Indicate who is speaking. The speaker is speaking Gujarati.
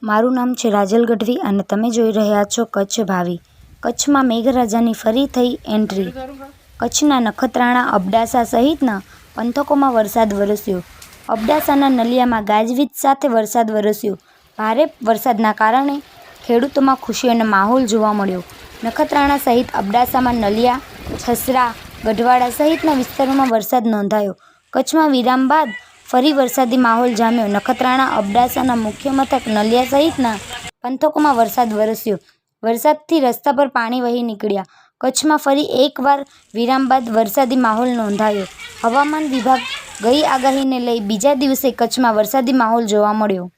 Speaker 1: મારું નામ છે રાજલ ગઢવી અને તમે જોઈ રહ્યા છો કચ્છ ભાવી. કચ્છમાં મેઘરાજાની ફરી થઈ એન્ટ્રી. કચ્છના નખત્રાણા, અબડાસા સહિતના પંથકોમાં વરસાદ વરસ્યો. અબડાસાના નલિયામાં ગાજવીજ સાથે વરસાદ વરસ્યો. ભારે વરસાદના કારણે ખેડૂતોમાં ખુશીનો માહોલ જોવા મળ્યો. નખત્રાણા સહિત અબડાસામાં નલિયા, છસરા, ગઢવાડા સહિતના વિસ્તારોમાં વરસાદ નોંધાયો. કચ્છમાં વિરામ બાદ ફરી વરસાદી માહોલ જામ્યો. નખત્રાણા, અબડાસાના મુખ્ય મથક નલિયા સહિતના પંથકોમાં વરસાદ વરસ્યો. વરસાદથી રસ્તા પર પાણી વહી નીકળ્યા. કચ્છમાં ફરી એકવાર વિરામ બાદ વરસાદી માહોલ નોંધાયો. હવામાન વિભાગ ગઈ આગાહીને લઈ બીજા દિવસે કચ્છમાં વરસાદી માહોલ જોવા મળ્યો.